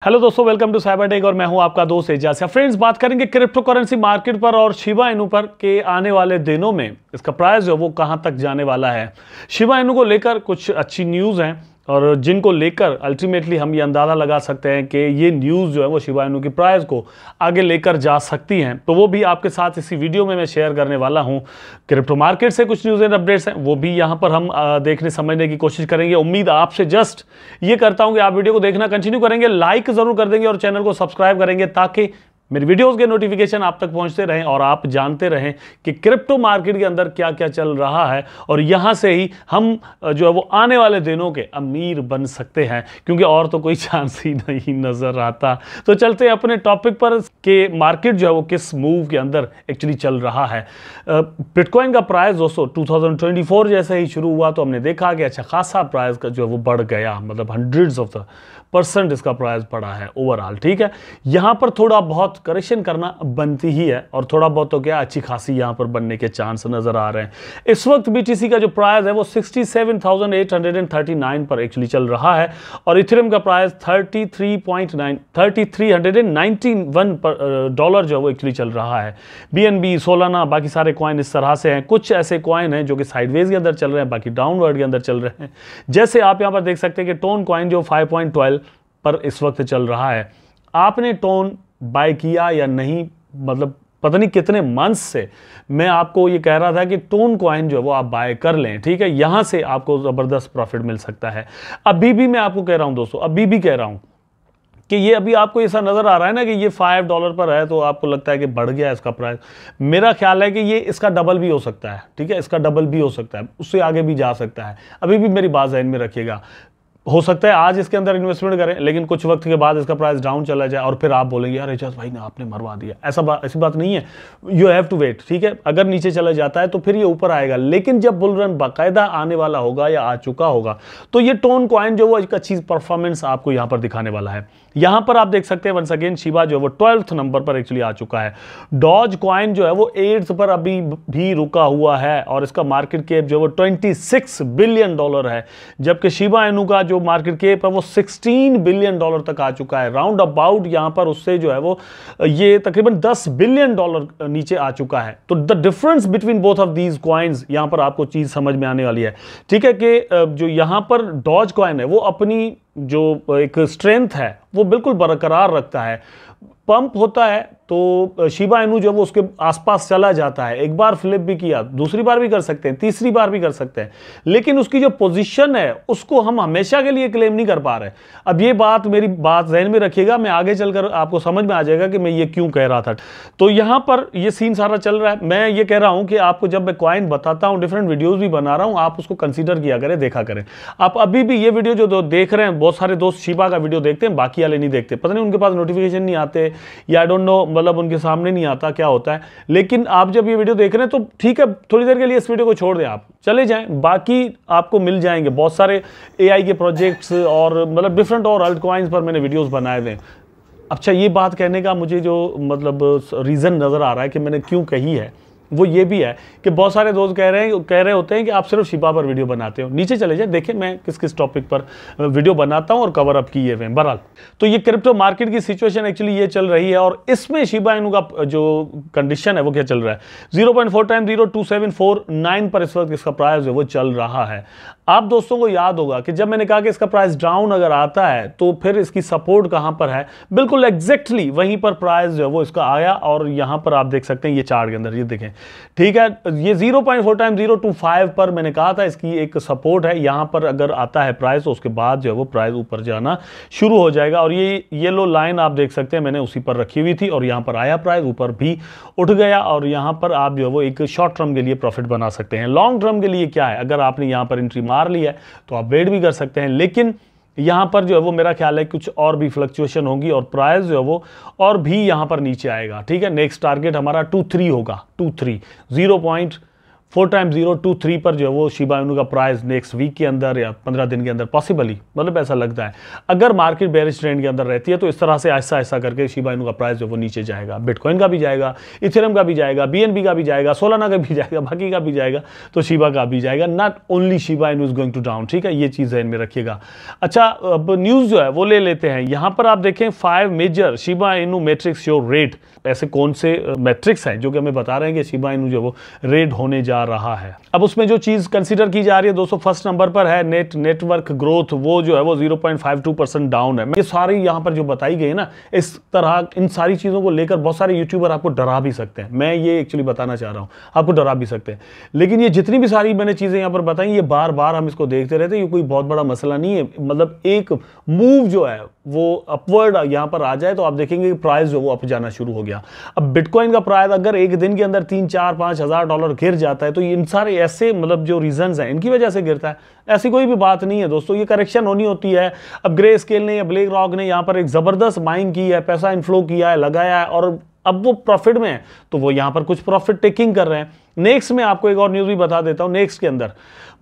Hello दोस्तों, welcome to cyber tech और मैं हूं आपका दोस्त एजाज। फ्रेंड्स, बात करेंगे क्रिप्टो करेंसी मार्केट पर और शिबा इनू पर के आने वाले दिनों में इसका प्राइस जो वो कहां तक जाने वाला है। शिबा इनू को लेकर कुछ अच्छी न्यूज़ हैं और जिनको लेकर अल्टीमेटली हम ये अंदाज़ा लगा सकते हैं कि ये न्यूज़ जो है वो शिबा इनू की प्राइस को आगे लेकर जा सकती हैं। तो वो भी आपके साथ इसी वीडियो में मैं शेयर करने वाला हूँ। क्रिप्टो मार्केट से कुछ न्यूज़ एंड अपडेट्स हैं, वो भी यहाँ पर हम देखने समझने की कोशिश करेंगे। उम्मीद आपसे जस्ट ये करता हूँ कि आप वीडियो को देखना कंटिन्यू करेंगे, लाइक ज़रूर कर देंगे और चैनल को सब्सक्राइब करेंगे ताकि मेरी वीडियोस के नोटिफिकेशन आप तक पहुंचते रहें और आप जानते रहें कि क्रिप्टो मार्केट के अंदर क्या क्या चल रहा है और यहां से ही हम जो है वो आने वाले दिनों के अमीर बन सकते हैं, क्योंकि और तो कोई चांस ही नहीं नजर आता। तो चलते हैं अपने टॉपिक पर कि मार्केट जो है वो किस मूव के अंदर एक्चुअली चल रहा है। बिटकॉइन का प्राइस दोस्तों 2024 जैसे ही शुरू हुआ तो हमने देखा कि अच्छा खासा प्राइस का जो है वो बढ़ गया, मतलब हंड्रेड्स ऑफ % इसका प्राइस बढ़ा है ओवरऑल। ठीक है, यहां पर थोड़ा बहुत करेक्शन करना बनती ही है और थोड़ा बहुत तो क्या अच्छी खासी यहां पर बनने के चांस नजर आ रहे हैं। इस वक्त बीटीसी का जो प्राइस है वो 67,839 पर एक्चुअली चल रहा है और इथेरियम का प्राइस 3391 डॉलर जो है वो एक्चुअली चल रहा है। बीएनबी, सोलाना, बाकी सारे कॉइन इस तरह से हैं। कुछ ऐसे कॉइन हैं जो कि साइडवेज के अंदर चल रहे हैं, बाकी डाउनवर्ड के अंदर चल रहे हैं। जैसे आप यहां पर देख सकते हैं कि टोन कॉइन जो 5.12 पर इस वक्त चल रहा है। आपने टोन बाय किया या नहीं, मतलब पता नहीं कितने मंथ्स से मैं आपको ये कह रहा था कि टोन कॉइन जो है वो आप बाय कर लें। ठीक है, यहां से आपको जबरदस्त प्रॉफिट मिल सकता है। अभी भी मैं आपको कह रहा हूं दोस्तों, अभी भी कह रहा हूं कि ये अभी आपको ऐसा नजर आ रहा है ना कि ये $5 पर है तो आपको लगता है कि बढ़ गया इसका प्राइस। मेरा ख्याल है कि ये इसका डबल भी हो सकता है। ठीक है, इसका डबल भी हो सकता है, उससे आगे भी जा सकता है। अभी भी मेरी बात ज़हन में रखिएगा। हो सकता है आज इसके अंदर इन्वेस्टमेंट करें लेकिन कुछ वक्त के बाद इसका प्राइस डाउन चला जाए और फिर आप बोलेंगे यार एजाज भाई ने आपने मरवा दिया। ऐसी बात नहीं है, यू हैव टू वेट। ठीक है, अगर नीचे चला जाता है तो फिर ये ऊपर आएगा, लेकिन जब बुल रन बाकायदा आने वाला होगा या आ चुका होगा तो ये टोन कॉइन जो वो एक अच्छी परफॉर्मेंस आपको यहां पर दिखाने वाला है। यहां पर आप देख सकते हैं वंस अगेन शिबा जो है वो 12th नंबर पर एक्चुअली आ चुका है। डॉज कॉइन जो है वो 8th पर अभी भी रुका हुआ है और इसका मार्केट कैप जो है वो $26 बिलियन है, जबकि शिबा इनू का जो मार्केट कैप है वो $16 बिलियन तक आ चुका है। राउंड अबाउट यहां पर उससे जो है वो ये तकरीबन $10 बिलियन नीचे आ चुका है। तो the difference between both of these coins यहां पर आपको चीज समझ में आने वाली है। ठीक है, कि जो यहां पर डॉज कॉइन है वो अपनी जो एक स्ट्रेंथ है वो बिल्कुल बरकरार रखता है। पंप होता है तो शिबा इनू जो है वो उसके आसपास चला जाता है। एक बार फ्लिप भी किया, दूसरी बार भी कर सकते हैं, तीसरी बार भी कर सकते हैं, लेकिन उसकी जो पोजीशन है उसको हम हमेशा के लिए क्लेम नहीं कर पा रहे। अब ये बात मेरी बात ज़हन में रखिएगा, मैं आगे चलकर आपको समझ में आ जाएगा कि मैं ये क्यों कह रहा था। तो यहाँ पर ये सीन सारा चल रहा है। मैं ये कह रहा हूँ कि आपको जब मैं कॉइन बताता हूँ, डिफरेंट वीडियोज़ भी बना रहा हूँ, आप उसको कंसिडर किया करें, देखा करें। आप अभी भी ये वीडियो जो देख रहे हैं, बहुत सारे दोस्त शिबा का वीडियो देखते हैं, बाकी वाले नहीं देखते, पता नहीं उनके पास नोटिफिकेशन नहीं आते या आई डोंट नो, मतलब उनके सामने नहीं आता क्या होता है। लेकिन आप जब ये वीडियो देख रहे हैं तो ठीक है, थोड़ी देर के लिए इस वीडियो को छोड़ दें, आप चले जाएं, बाकी आपको मिल जाएंगे बहुत सारे एआई के प्रोजेक्ट्स और मतलब डिफरेंट और अल्ट कॉइन्स पर मैंने वीडियोस बनाए हुए हैं। अच्छा, ये बात कहने का मुझे जो मतलब रीज़न नज़र आ रहा है कि मैंने क्यों कही है वो ये भी है कि बहुत सारे दोस्त कह रहे होते हैं कि आप सिर्फ शिबा पर वीडियो बनाते हो। नीचे चले जाए, देखिए मैं किस किस टॉपिक पर वीडियो बनाता हूं और कवर अप किए हुए हैं। बहरहाल तो ये क्रिप्टो मार्केट की सिचुएशन एक्चुअली ये चल रही है और इसमें शिबा इनू का जो कंडीशन है वो क्या चल रहा है, 0.4 टाइम 0.2749 पर इस वक्त इसका प्राइस है वो चल रहा है। आप दोस्तों को याद होगा कि जब मैंने कहा कि इसका प्राइस डाउन अगर आता है तो फिर इसकी सपोर्ट कहां पर है, बिल्कुल एग्जैक्टली वहीं पर प्राइस जो है वो इसका आया और यहां पर आप देख सकते हैं ये चार्ट के अंदर, ये देखें। ठीक है, ये 0.4 टाइम 0.25 पर मैंने कहा था इसकी एक सपोर्ट है। यहां पर अगर आता है प्राइस तो उसके बाद जो है वो प्राइस ऊपर जाना शुरू हो जाएगा और ये येलो लाइन आप देख सकते हैं मैंने उसी पर रखी हुई थी और यहां पर आया प्राइस, ऊपर भी उठ गया और यहां पर आप जो है वो एक शॉर्ट टर्म के लिए प्रॉफिट बना सकते हैं। लॉन्ग टर्म के लिए क्या है, अगर आपने यहां पर एंट्री मार ली है तो आप वेट भी कर सकते हैं, लेकिन यहां पर जो है वो मेरा ख्याल है कुछ और भी फ्लक्चुएशन होगी और प्राइस जो है वो और भी यहां पर नीचे आएगा। ठीक है, नेक्स्ट टारगेट हमारा 2.3 होगा, 2.3 4x023 पर जो है वो शिबा इनू का प्राइस नेक्स्ट वीक के अंदर या 15 दिन के अंदर पॉसिबली, मतलब ऐसा लगता है अगर मार्केट बेरिश ट्रेंड के अंदर रहती है तो इस तरह से ऐसा ऐसा करके शिबा इनू का प्राइस जो वो नीचे जाएगा। बिटकॉइन का भी जाएगा, इथेरियम का भी जाएगा, BNB का भी जाएगा, सोलाना का भी जाएगा, बाकी का भी जाएगा, तो शिबा का भी जाएगा। Not only Shiba Inu is going to down, ठीक है, ये चीज़ ध्यान में रखिएगा। अच्छा, अब न्यूज़ जो है वो ले लेते हैं। यहाँ पर आप देखें 5 major Shiba Inu metrics show rate, ऐसे कौन से मैट्रिक्स हैं जो कि हमें बता रहे हैं कि शिबा इनू जो वो रेट होने जा रहा है। अब उसमें जो चीज़ कंसीडर की जा रही है दोस्तों, फर्स्ट नंबर पर है नेटवर्क ग्रोथ, वो जो है वो 0.52% डाउन है। ये सारी यहाँ पर जो बताई गई है ना, इस तरह इन सारी चीज़ों को लेकर बहुत सारे यूट्यूबर आपको डरा भी सकते हैं। मैं ये एक्चुअली बताना चाह रहा हूँ, आपको डरा भी सकते हैं, लेकिन ये जितनी भी सारी मैंने चीज़ें यहाँ पर बताई, ये बार बार हम इसको देखते रहते हैं, ये कोई बहुत बड़ा मसला नहीं है। मतलब एक मूव जो है वो अपवर्ड यहाँ पर आ जाए तो आप देखेंगे कि प्राइस जो वो अप जाना शुरू हो गया। अब बिटकॉइन का प्राइस अगर एक दिन के अंदर 3-4-5 हज़ार डॉलर गिर जाता है तो इन सारे ऐसे मतलब जो रीजंस हैं इनकी वजह से गिरता है, ऐसी कोई भी बात नहीं है दोस्तों। ये करेक्शन होनी होती है। अब ग्रे स्केल ने या ब्लैक रॉक ने यहाँ पर एक ज़बरदस्त बाइंग की है, पैसा इनफ्लो किया है, लगाया है, और अब वो प्रॉफिट में है तो वो यहाँ पर कुछ प्रॉफिट टेकिंग कर रहे हैं। नेक्स्ट में आपको एक और न्यूज़ भी बता देता हूँ। नेक्स्ट के अंदर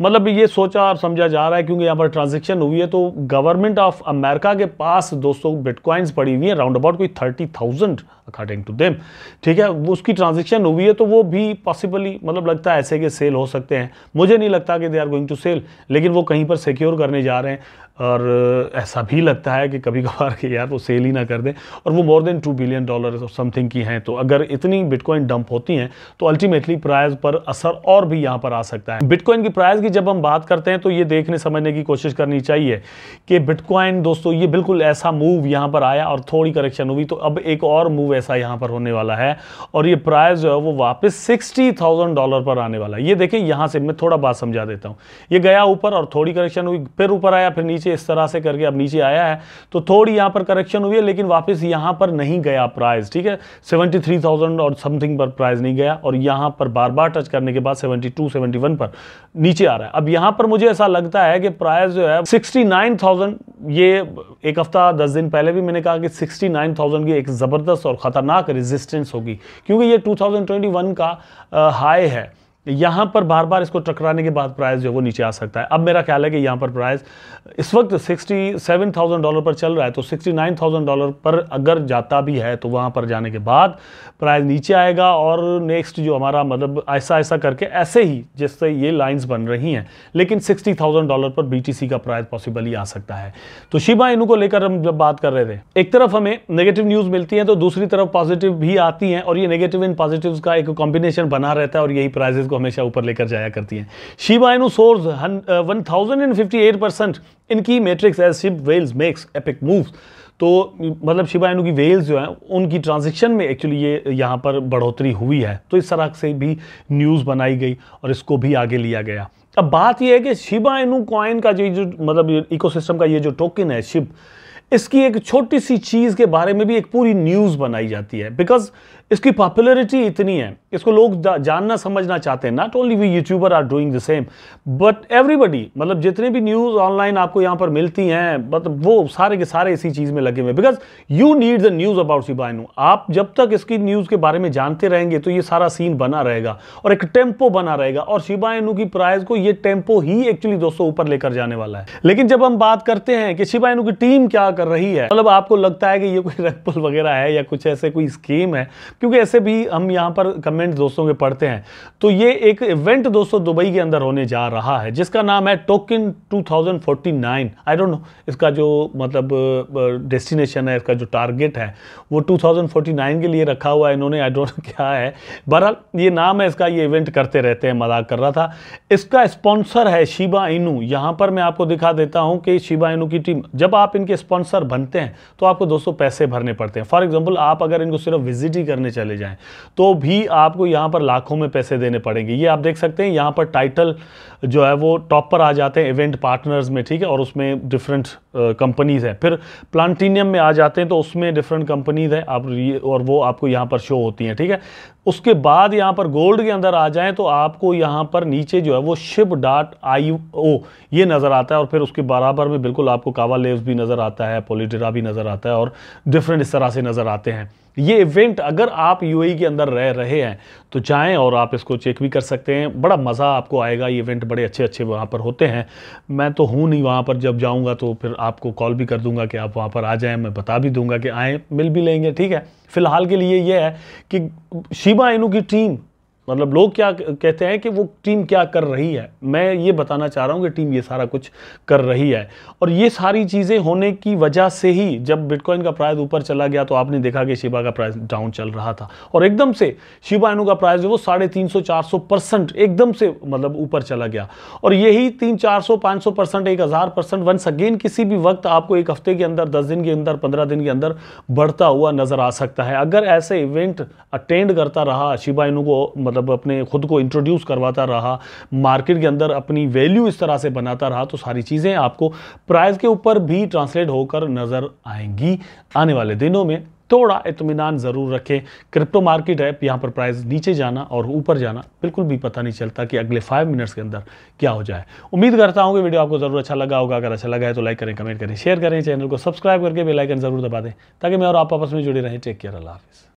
मतलब ये सोचा और समझा जा रहा है क्योंकि यहाँ पर ट्रांजैक्शन हुई है, तो गवर्नमेंट ऑफ अमेरिका के पास दोस्तों बिटकॉइंस पड़ी हुई है राउंड अबाउट कोई 30,000 अकॉर्डिंग टू देम, ठीक है, वो उसकी ट्रांजैक्शन हुई है, तो वो भी पॉसिबली मतलब लगता है ऐसे कि सेल हो सकते हैं। मुझे नहीं लगता कि they are going to sell, लेकिन वो कहीं पर सिक्योर करने जा रहे हैं, और ऐसा भी लगता है कि कभी कभार कि यार वो सेल ही ना कर दें, और वो मोर देन $2 बिलियन और समथिंग की हैं। तो अगर इतनी बिटकॉइन डंप होती हैं तो अल्टीमेटली प्राइस पर असर और भी यहाँ पर आ सकता है। बिटकॉइन की प्राइस की जब हम बात करते हैं तो ये देखने समझने की कोशिश करनी चाहिए कि बिटकॉइन दोस्तों ये बिल्कुल ऐसा मूव यहाँ पर आया और थोड़ी करेक्शन हुई, तो अब एक और मूव ऐसा यहाँ पर होने वाला है, और ये प्राइस जो है वो वापस $60,000 पर आने वाला है। ये देखें, यहाँ से मैं थोड़ा बात समझा देता हूँ। ये गया ऊपर और थोड़ी करेक्शन हुई, फिर ऊपर आया, फिर नीचे, इस तरह से करके अब नीचे आया है, तो थोड़ी यहाँ पर करेक्शन हुई है, लेकिन वापस यहाँ पर नहीं गया प्राइस, ठीक है, 73,000 और समथिंग पर प्राइस नहीं गया, और यहाँ पर बार बार टच करने के बाद 72-71 पर नीचे आ रहा है। अब यहाँ पर मुझे ऐसा लगता है कि प्राइस जो है 69,000, ये एक हफ्ता 10 दिन पहले भी मैंने कहा कि 69,000 की एक ज़बरदस्त और ख़तरनाक रेजिस्टेंस होगी, क्योंकि ये 2021 का हाई है। यहाँ पर बार बार इसको टकराने के बाद प्राइस जो है वो नीचे आ सकता है। अब मेरा ख्याल है कि यहाँ पर प्राइस इस वक्त $67,000 पर चल रहा है, तो $69,000 पर अगर जाता भी है तो वहाँ पर जाने के बाद प्राइस नीचे आएगा, और नेक्स्ट जो हमारा मतलब ऐसा ऐसा करके ऐसे ही जिससे ये लाइंस बन रही हैं, लेकिन $60,000 पर BTC का प्राइस पॉसिबली आ सकता है। तो शिबा इनू को लेकर हम जब बात कर रहे थे, एक तरफ हमें नेगेटिव न्यूज़ मिलती है तो दूसरी तरफ पॉजिटिव भी आती हैं, और ये नेगेटिव इन पॉजिटिव्स का एक कॉम्बिनेशन बना रहता है, और यही प्राइजेस हमेशा ऊपर लेकर जाया करती हैं। शिबा इनू सोर्स 1058% इनकी metrics as ship whales makes epic moves. तो मतलब शिबा इनू की वेल्स जो है उनकी ट्रांजैक्शन में एक्चुअली ये यहाँ पर बढ़ोतरी हुई है, तो इस तरह से भी न्यूज़ बनाई गई और इसको भी आगे लिया गया। अब बात यह है कि शिबा इनू कॉइन का जो मतलब इकोसिस्टम का ये जो टोकन है शिप, इसकी एक छोटी सी चीज़ के बारे में भी एक पूरी न्यूज़ बनाई जाती है, बिकॉज इसकी पॉपुलैरिटी इतनी है, इसको लोग जानना समझना चाहते हैं। Not only we YouTuber are doing the same, but everybody, मतलब जितने भी न्यूज़ ऑनलाइन आपको यहाँ पर मिलती हैं, मतलब वो सारे के सारे इसी चीज़ में लगे हुए, because you need the news about Shiba Inu. आप जब तक इसकी न्यूज़ के बारे में जानते रहेंगे तो ये सारा सीन बना रहेगा और एक टेम्पो बना रहेगा, और शिबा इनू की प्राइस को ये टेम्पो ही एक्चुअली दोस्तों ऊपर लेकर जाने वाला है। लेकिन जब हम बात करते हैं कि शिबा इनू की टीम क्या कर रही है, मतलब आपको लगता है कि ये कोई रग पुल वगैरह है या कुछ ऐसे कोई स्कीम है, क्योंकि ऐसे भी हम यहाँ पर कमेंट दोस्तों के पढ़ते हैं। तो ये एक इवेंट दोस्तों दुबई के अंदर होने जा रहा है जिसका नाम है टोकन 2049। आई डोंट नो इसका जो मतलब डेस्टिनेशन है, इसका जो टारगेट है वो 2049 के लिए रखा हुआ है इन्होंने, आई डोंट नो क्या है, बहरहाल ये नाम है इसका। ये इवेंट करते रहते हैं, मजाक कर रहा था। इसका स्पॉन्सर है शिबा इनू। यहाँ पर मैं आपको दिखा देता हूँ कि शिबा इनू की टीम, जब आप इनके स्पॉन्सर बनते हैं तो आपको दोस्तों पैसे भरने पड़ते हैं। फॉर एग्जांपल आप अगर इनको सिर्फ विजिट ही करने चले जाएं तो भी आपको यहाँ पर लाखों में पैसे देने पड़ेंगे। ये आप देख सकते हैं यहाँ पर टाइटल जो है वो टॉप पर आ जाते हैं इवेंट पार्टनर्स में, ठीक है, और उसमें डिफरेंट कंपनीज हैं। फिर प्लांटिनियम में आ जाते हैं तो उसमें डिफरेंट कंपनीज हैं, आप और वो आपको यहाँ पर शो होती हैं, ठीक है। उसके बाद यहाँ पर गोल्ड के अंदर आ जाएं तो आपको यहाँ पर नीचे जो है वो SHIB.io ये नज़र आता है, और फिर उसके बराबर में बिल्कुल आपको कावालेव्स भी नज़र आता है, पोलिडेरा भी नज़र आता है, और डिफरेंट इस तरह से नज़र आते हैं। ये इवेंट अगर आप यूएई के अंदर रह रहे हैं तो जाएं और आप इसको चेक भी कर सकते हैं, बड़ा मज़ा आपको आएगा। ये इवेंट बड़े अच्छे अच्छे वहाँ पर होते हैं। मैं तो हूँ नहीं वहाँ पर, जब जाऊँगा तो फिर आपको कॉल भी कर दूंगा कि आप वहाँ पर आ जाएं, मैं बता भी दूंगा कि आएँ, मिल भी लेंगे, ठीक है। फिलहाल के लिए ये है कि शिबा इनू की टीम, मतलब लोग क्या कहते हैं कि वो टीम क्या कर रही है, मैं ये बताना चाह रहा हूँ कि टीम ये सारा कुछ कर रही है। और ये सारी चीज़ें होने की वजह से ही जब बिटकॉइन का प्राइस ऊपर चला गया तो आपने देखा कि शिबा का प्राइस डाउन चल रहा था, और एकदम से शिबा इनू का प्राइस जो वो 350-400% एकदम से मतलब ऊपर चला गया। और यही 300-400-500%, 1000% वंस अगेन किसी भी वक्त आपको एक हफ्ते के अंदर, 10 दिन के अंदर, 15 दिन के अंदर बढ़ता हुआ नजर आ सकता है। अगर ऐसे इवेंट अटेंड करता रहा, शिबा इनू को मतलब अपने खुद को इंट्रोड्यूस करवाता रहा, मार्केट के अंदर अपनी वैल्यू इस तरह से बनाता रहा, तो सारी चीज़ें आपको प्राइस के ऊपर भी ट्रांसलेट होकर नज़र आएंगी आने वाले दिनों में। थोड़ा इत्मीनान ज़रूर रखें। क्रिप्टो मार्केट है, यहाँ पर प्राइस नीचे जाना और ऊपर जाना बिल्कुल भी पता नहीं चलता कि अगले 5 मिनट्स के अंदर क्या हो जाए। उम्मीद करता हूँ कि वीडियो आपको ज़रूर अच्छा लगा होगा। अगर अच्छा लगा है तो लाइक करें, कमेंट करें, शेयर करें, चैनल को सब्सक्राइब करके बेल आइकन ज़रूर दबा दें ताकि मैं और आप आपस में जुड़े रहें। टेक केयर, अल्लाह हाफिज़।